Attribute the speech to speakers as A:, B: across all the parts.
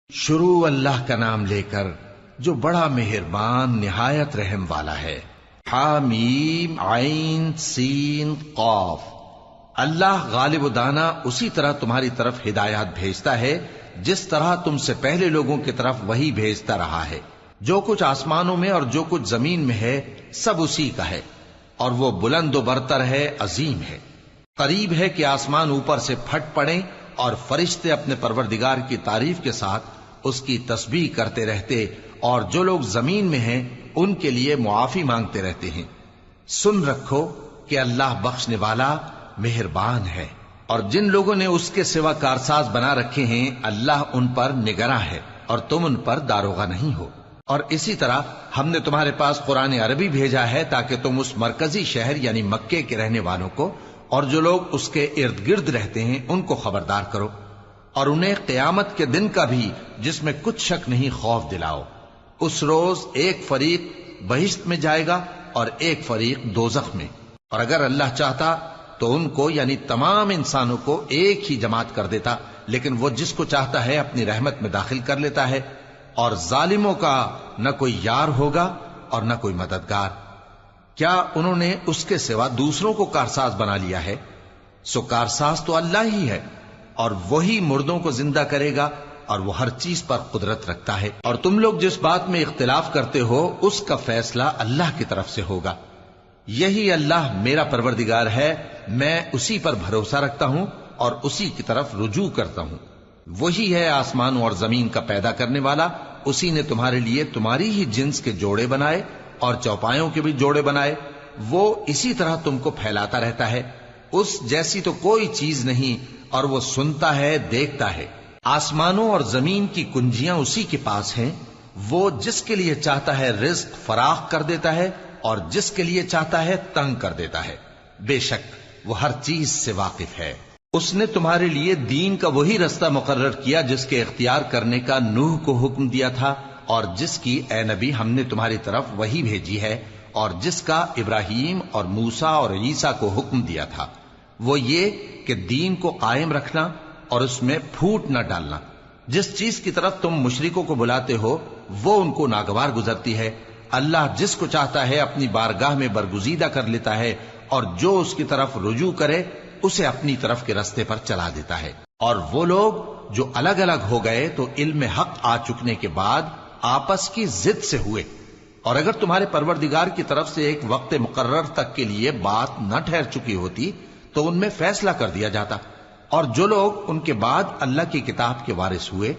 A: شروع اللہ کا نام لے کر جو بڑا مہربان نہایت رحم والا ہے۔ حامیم عین سین قاف۔ اللہ غالب و دانا اسی طرح تمہاری طرف ہدایات بھیجتا ہے جس طرح تم سے پہلے لوگوں کی طرف وہی بھیجتا رہا ہے۔ جو کچھ آسمانوں میں اور جو کچھ زمین میں ہے سب اسی کا ہے، اور وہ بلند و برتر ہے، عظیم ہے۔ قریب ہے کہ آسمان اوپر سے پھٹ پڑیں اور فرشتے اپنے پروردگار کی تعریف کے ساتھ اس کی تسبیح کرتے رہتے، اور جو لوگ زمین میں ہیں ان کے لیے معافی مانگتے رہتے ہیں۔ سن رکھو کہ اللہ بخشنے والا مہربان ہے، اور جن لوگوں نے اس کے سوا کارساز بنا رکھے ہیں اللہ ان پر نگراں ہے، اور تم ان پر داروغہ نہیں ہو۔ اور اسی طرح ہم نے تمہارے پاس قرآن عربی بھیجا ہے تاکہ تم اس مرکزی شہر یعنی مکے کے رہنے والوں کو اور جو لوگ اس کے ارد گرد رہتے ہیں ان کو خبردار کرو، اور انہیں قیامت کے دن کا بھی جس میں کچھ شک نہیں خوف دلاؤ۔ اس روز ایک فریق بہشت میں جائے گا اور ایک فریق دوزخ میں، اور اگر اللہ چاہتا تو ان کو یعنی تمام انسانوں کو ایک ہی جماعت کر دیتا، لیکن وہ جس کو چاہتا ہے اپنی رحمت میں داخل کر لیتا ہے، اور ظالموں کا نہ کوئی یار ہوگا اور نہ کوئی مددگار۔ کیا انہوں نے اس کے سوا دوسروں کو کارساز بنا لیا ہے؟ سو کارساز تو اللہ ہی ہے، اور وہی مردوں کو زندہ کرے گا، اور وہ ہر چیز پر قدرت رکھتا ہے۔ اور تم لوگ جس بات میں اختلاف کرتے ہو اس کا فیصلہ اللہ کی طرف سے ہوگا۔ یہی اللہ میرا پروردگار ہے، میں اسی پر بھروسہ رکھتا ہوں اور اسی کی طرف رجوع کرتا ہوں۔ وہی ہے آسمانوں اور زمین کا پیدا کرنے والا، اسی نے تمہارے لیے تمہاری ہی جنس کے جوڑے بنائے اور چوپایوں کے بھی جوڑے بنائے۔ وہ اسی طرح تم کو پھیلاتا رہتا ہے، اس جیسی تو کوئی چیز نہیں، اور وہ سنتا ہے، دیکھتا ہے۔ آسمانوں اور زمین کی کنجیاں اسی کے پاس ہیں، وہ جس کے لیے چاہتا ہے رزق فراخ کر دیتا ہے اور جس کے لیے چاہتا ہے تنگ کر دیتا ہے۔ بے شک وہ ہر چیز سے واقف ہے۔ اس نے تمہارے لیے دین کا وہی رستہ مقرر کیا جس کے اختیار کرنے کا نوح کو حکم دیا تھا، اور جس کی اے نبی ہم نے تمہاری طرف وہی بھیجی ہے، اور جس کا ابراہیم اور موسیٰ اور عیسیٰ کو حکم دیا تھا۔ وہ یہ کہ دین کو قائم رکھنا اور اس میں پھوٹ نہ ڈالنا۔ جس چیز کی طرف تم مشرکوں کو بلاتے ہو وہ ان کو ناگوار گزرتی ہے۔ اللہ جس کو چاہتا ہے اپنی بارگاہ میں برگزیدہ کر لیتا ہے، اور جو اس کی طرف رجوع کرے اسے اپنی طرف کے رستے پر چلا دیتا ہے۔ اور وہ لوگ جو الگ الگ ہو گئے تو علم حق آ چکنے کے بعد آپس کی ضد سے ہوئے، اور اگر تمہارے پروردگار کی طرف سے ایک وقت مقرر تک کے لیے بات نہ ٹھہر چکی ہوتی تو ان میں فیصلہ کر دیا جاتا، اور جو لوگ ان کے بعد اللہ کی کتاب کے وارث ہوئے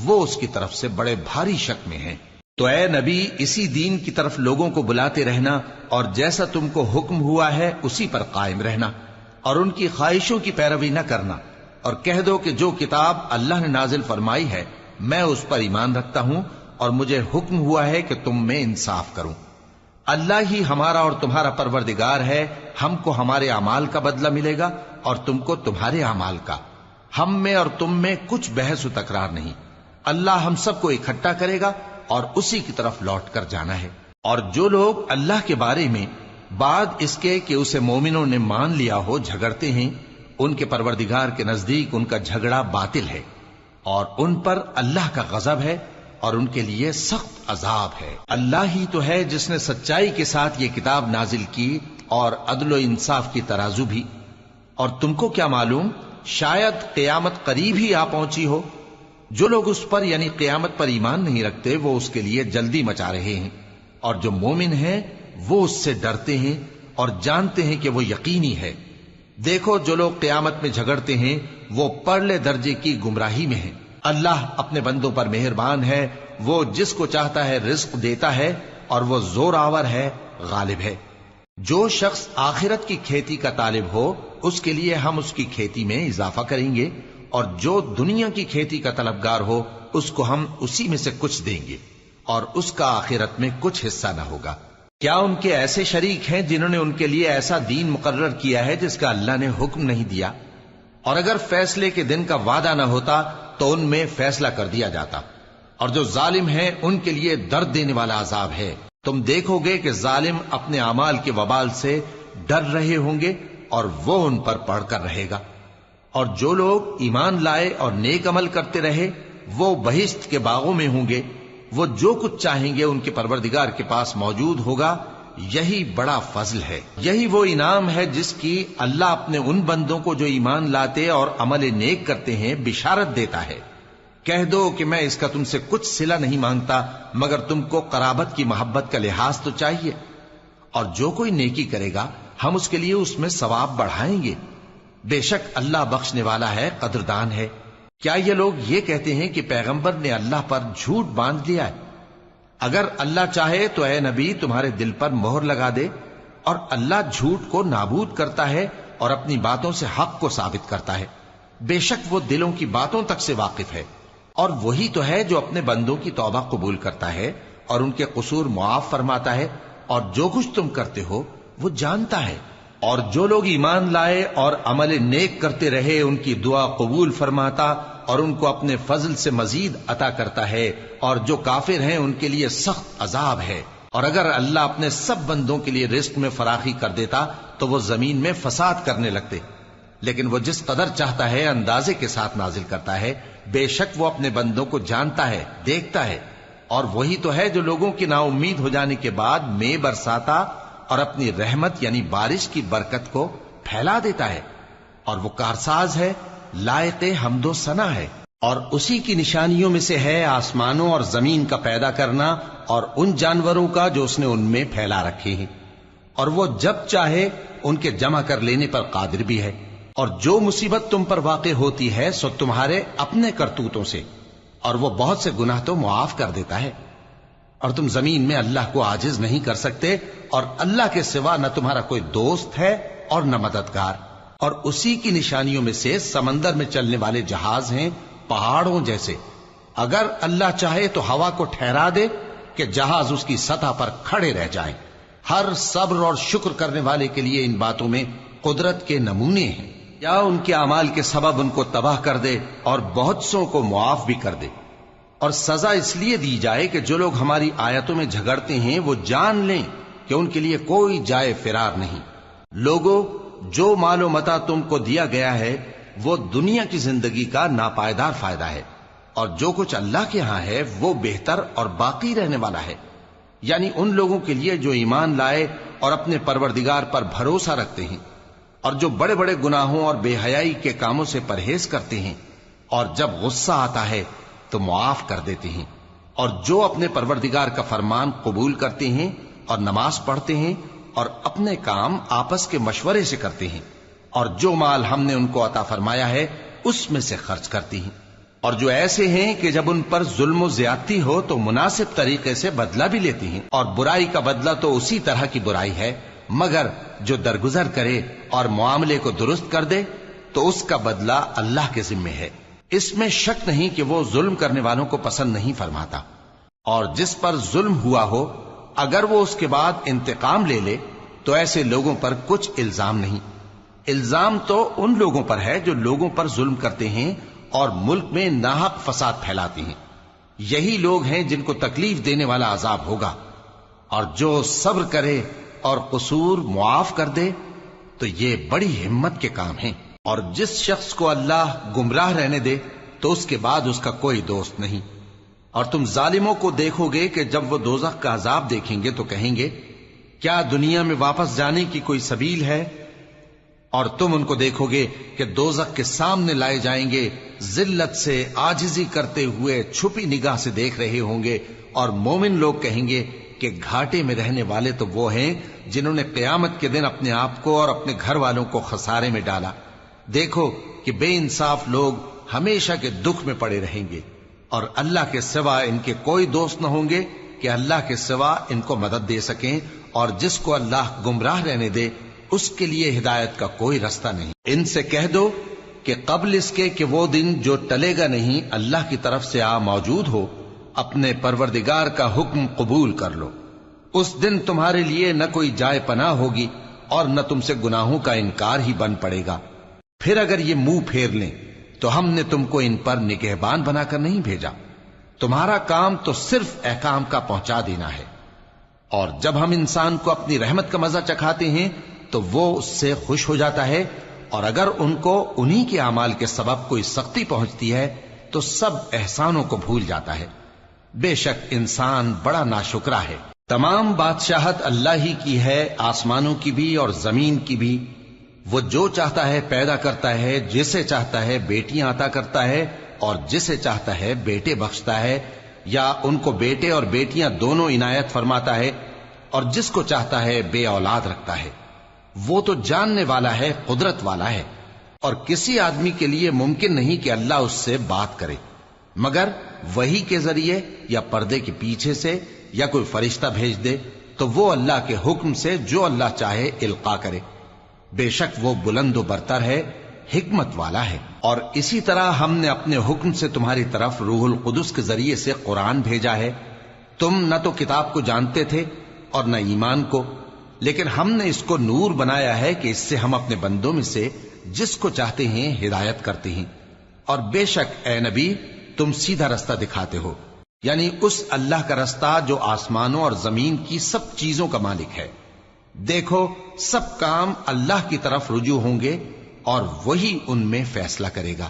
A: وہ اس کی طرف سے بڑے بھاری شک میں ہیں۔ تو اے نبی اسی دین کی طرف لوگوں کو بلاتے رہنا، اور جیسا تم کو حکم ہوا ہے اسی پر قائم رہنا، اور ان کی خواہشوں کی پیروی نہ کرنا، اور کہہ دو کہ جو کتاب اللہ نے نازل فرمائی ہے میں اس پر ایمان رکھتا ہوں، اور مجھے حکم ہوا ہے کہ تم میں انصاف کروں۔ اللہ ہی ہمارا اور تمہارا پروردگار ہے، ہم کو ہمارے اعمال کا بدلہ ملے گا اور تم کو تمہارے اعمال کا۔ ہم میں اور تم میں کچھ بحث و تکرار نہیں، اللہ ہم سب کو اکٹھا کرے گا اور اسی کی طرف لوٹ کر جانا ہے۔ اور جو لوگ اللہ کے بارے میں بعد اس کے کہ اسے مومنوں نے مان لیا ہو جھگڑتے ہیں، ان کے پروردگار کے نزدیک ان کا جھگڑا باطل ہے، اور ان پر اللہ کا غضب ہے اور ان کے لیے سخت عذاب ہے۔ اللہ ہی تو ہے جس نے سچائی کے ساتھ یہ کتاب نازل کی اور عدل و انصاف کی ترازو بھی۔ اور تم کو کیا معلوم، شاید قیامت قریب ہی آ پہنچی ہو۔ جو لوگ اس پر یعنی قیامت پر ایمان نہیں رکھتے وہ اس کے لیے جلدی مچا رہے ہیں، اور جو مومن ہیں وہ اس سے ڈرتے ہیں اور جانتے ہیں کہ وہ یقینی ہے۔ دیکھو جو لوگ قیامت میں جھگڑتے ہیں وہ پرلے درجے کی گمراہی میں ہیں۔ اللہ اپنے بندوں پر مہربان ہے، وہ جس کو چاہتا ہے رزق دیتا ہے، اور وہ زور آور ہے، غالب ہے۔ جو شخص آخرت کی کھیتی کا طالب ہو اس کے لیے ہم اس کی کھیتی میں اضافہ کریں گے، اور جو دنیا کی کھیتی کا طلبگار ہو اس کو ہم اسی میں سے کچھ دیں گے، اور اس کا آخرت میں کچھ حصہ نہ ہوگا۔ کیا ان کے ایسے شریک ہیں جنہوں نے ان کے لیے ایسا دین مقرر کیا ہے جس کا اللہ نے حکم نہیں دیا؟ اور اگر فیصلے کے دن کا وعدہ نہ ہوتا تو ان میں فیصلہ کر دیا جاتا، اور جو ظالم ہیں ان کے لیے درد دینے والا عذاب ہے۔ تم دیکھو گے کہ ظالم اپنے اعمال کے وبال سے ڈر رہے ہوں گے اور وہ ان پر پڑھ کر رہے گا، اور جو لوگ ایمان لائے اور نیک عمل کرتے رہے وہ بہشت کے باغوں میں ہوں گے، وہ جو کچھ چاہیں گے ان کے پروردگار کے پاس موجود ہوگا۔ یہی بڑا فضل ہے، یہی وہ انعام ہے جس کی اللہ اپنے ان بندوں کو جو ایمان لاتے اور عمل نیک کرتے ہیں بشارت دیتا ہے۔ کہہ دو کہ میں اس کا تم سے کچھ صلہ نہیں مانگتا، مگر تم کو قرابت کی محبت کا لحاظ تو چاہیے، اور جو کوئی نیکی کرے گا ہم اس کے لیے اس میں ثواب بڑھائیں گے۔ بے شک اللہ بخشنے والا ہے، قدردان ہے۔ کیا یہ لوگ یہ کہتے ہیں کہ پیغمبر نے اللہ پر جھوٹ باندھ لیا ہے؟ اگر اللہ چاہے تو اے نبی تمہارے دل پر مہر لگا دے، اور اللہ جھوٹ کو نابود کرتا ہے اور اپنی باتوں سے حق کو ثابت کرتا ہے۔ بے شک وہ دلوں کی باتوں تک سے واقف ہے، اور وہی تو ہے جو اپنے بندوں کی توبہ قبول کرتا ہے اور ان کے قصور معاف فرماتا ہے، اور جو کچھ تم کرتے ہو وہ جانتا ہے۔ اور جو لوگ ایمان لائے اور عمل نیک کرتے رہے ان کی دعا قبول فرماتا اور ان کو اپنے فضل سے مزید عطا کرتا ہے، اور جو کافر ہیں ان کے لیے سخت عذاب ہے۔ اور اگر اللہ اپنے سب بندوں کے لیے رزق میں فراخی کر دیتا تو وہ زمین میں فساد کرنے لگتے، لیکن وہ جس قدر چاہتا ہے اندازے کے ساتھ نازل کرتا ہے۔ بے شک وہ اپنے بندوں کو جانتا ہے، دیکھتا ہے، اور وہی تو ہے جو لوگوں کی نا امید ہو جانے کے بعد میں برساتا اور اپنی رحمت یعنی بارش کی برکت کو پھیلا دیتا ہے، اور وہ کارساز ہے، لائق حمد و ثنا ہے۔ اور اسی کی نشانیوں میں سے ہے آسمانوں اور زمین کا پیدا کرنا اور ان جانوروں کا جو اس نے ان میں پھیلا رکھے ہیں، اور وہ جب چاہے ان کے جمع کر لینے پر قادر بھی ہے۔ اور جو مصیبت تم پر واقع ہوتی ہے سو تمہارے اپنے کرتوتوں سے، اور وہ بہت سے گناہ تو معاف کر دیتا ہے۔ اور تم زمین میں اللہ کو عاجز نہیں کر سکتے، اور اللہ کے سوا نہ تمہارا کوئی دوست ہے اور نہ مددگار۔ اور اسی کی نشانیوں میں سے سمندر میں چلنے والے جہاز ہیں پہاڑوں جیسے۔ اگر اللہ چاہے تو ہوا کو ٹھہرا دے کہ جہاز اس کی سطح پر کھڑے رہ جائیں۔ ہر صبر اور شکر کرنے والے کے لیے ان باتوں میں قدرت کے نمونے ہیں۔ یا ان کے اعمال کے سبب ان کو تباہ کر دے اور بہت سو کو معاف بھی کر دے۔ اور سزا اس لیے دی جائے کہ جو لوگ ہماری آیتوں میں جھگڑتے ہیں وہ جان لیں کہ ان کے لیے کوئی جائے فرار نہیں۔ لوگوں، جو مال و متاع تم کو دیا گیا ہے وہ دنیا کی زندگی کا ناپائیدار فائدہ ہے، اور جو کچھ اللہ کے ہاں ہے وہ بہتر اور باقی رہنے والا ہے، یعنی ان لوگوں کے لیے جو ایمان لائے اور اپنے پروردگار پر بھروسہ رکھتے ہیں، اور جو بڑے بڑے گناہوں اور بے حیائی کے کاموں سے پرہیز کرتے ہیں، اور جب غصہ آتا ہے تو معاف کر دیتے ہیں، اور جو اپنے پروردگار کا فرمان قبول کرتے ہیں اور نماز پڑھتے ہیں اور اپنے کام آپس کے مشورے سے کرتے ہیں، اور جو مال ہم نے ان کو عطا فرمایا ہے اس میں سے خرچ کرتی ہیں۔ اور جو ایسے ہیں کہ جب ان پر ظلم و زیادتی ہو تو مناسب طریقے سے بدلہ بھی لیتی ہیں، اور برائی کا بدلہ تو اسی طرح کی برائی ہے، مگر جو درگزر کرے اور معاملے کو درست کر دے تو اس کا بدلہ اللہ کے ذمے ہے۔ اس میں شک نہیں کہ وہ ظلم کرنے والوں کو پسند نہیں فرماتا۔ اور جس پر ظلم ہوا ہو اگر وہ اس کے بعد انتقام لے لے تو ایسے لوگوں پر کچھ الزام نہیں۔ الزام تو ان لوگوں پر ہے جو لوگوں پر ظلم کرتے ہیں اور ملک میں ناحق فساد پھیلاتے ہیں۔ یہی لوگ ہیں جن کو تکلیف دینے والا عذاب ہوگا۔ اور جو صبر کرے اور قصور معاف کر دے تو یہ بڑی ہمت کے کام ہیں۔ اور جس شخص کو اللہ گمراہ رہنے دے تو اس کے بعد اس کا کوئی دوست نہیں۔ اور تم ظالموں کو دیکھو گے کہ جب وہ دوزخ کا عذاب دیکھیں گے تو کہیں گے کیا دنیا میں واپس جانے کی کوئی سبیل ہے؟ اور تم ان کو دیکھو گے کہ دوزخ کے سامنے لائے جائیں گے، ذلت سے عاجزی کرتے ہوئے چھپی نگاہ سے دیکھ رہے ہوں گے، اور مومن لوگ کہیں گے کہ گھاٹے میں رہنے والے تو وہ ہیں جنہوں نے قیامت کے دن اپنے آپ کو اور اپنے گھر والوں کو خسارے میں ڈالا۔ دیکھو کہ بے انصاف لوگ ہمیشہ کے دکھ میں پڑے رہیں گے، اور اللہ کے سوا ان کے کوئی دوست نہ ہوں گے کہ اللہ کے سوا ان کو مدد دے سکیں، اور جس کو اللہ گمراہ رہنے دے اس کے لیے ہدایت کا کوئی رستہ نہیں۔ ان سے کہہ دو کہ قبل اس کے کہ وہ دن جو ٹلے گا نہیں اللہ کی طرف سے آ موجود ہو، اپنے پروردگار کا حکم قبول کر لو۔ اس دن تمہارے لیے نہ کوئی جائے پناہ ہوگی اور نہ تم سے گناہوں کا انکار ہی بن پڑے گا۔ پھر اگر یہ منہ پھیر لیں تو ہم نے تم کو ان پر نگہبان بنا کر نہیں بھیجا، تمہارا کام تو صرف احکام کا پہنچا دینا ہے۔ اور جب ہم انسان کو اپنی رحمت کا مزہ چکھاتے ہیں تو وہ اس سے خوش ہو جاتا ہے، اور اگر ان کو انہی کے اعمال کے سبب کوئی سختی پہنچتی ہے تو سب احسانوں کو بھول جاتا ہے۔ بے شک انسان بڑا ناشکرا ہے۔ تمام بادشاہت اللہ ہی کی ہے، آسمانوں کی بھی اور زمین کی بھی۔ وہ جو چاہتا ہے پیدا کرتا ہے، جسے چاہتا ہے بیٹیاں عطا کرتا ہے اور جسے چاہتا ہے بیٹے بخشتا ہے، یا ان کو بیٹے اور بیٹیاں دونوں عنایت فرماتا ہے، اور جس کو چاہتا ہے بے اولاد رکھتا ہے۔ وہ تو جاننے والا ہے، قدرت والا ہے، اور کسی آدمی کے لیے ممکن نہیں کہ اللہ اس سے بات کرے مگر وحی کے ذریعے یا پردے کے پیچھے سے، یا کوئی فرشتہ بھیج دے تو وہ اللہ کے حکم سے جو اللہ چاہے القا کرے۔ بے شک وہ بلند و برتر ہے، حکمت والا ہے۔ اور اسی طرح ہم نے اپنے حکم سے تمہاری طرف روح القدس کے ذریعے سے قرآن بھیجا ہے۔ تم نہ تو کتاب کو جانتے تھے اور نہ ایمان کو، لیکن ہم نے اس کو نور بنایا ہے کہ اس سے ہم اپنے بندوں میں سے جس کو چاہتے ہیں ہدایت کرتے ہیں۔ اور بے شک اے نبی تم سیدھا رستہ دکھاتے ہو، یعنی اس اللہ کا رستہ جو آسمانوں اور زمین کی سب چیزوں کا مالک ہے۔ دیکھو سب کام اللہ کی طرف رجوع ہوں گے اور وہی ان میں فیصلہ کرے گا۔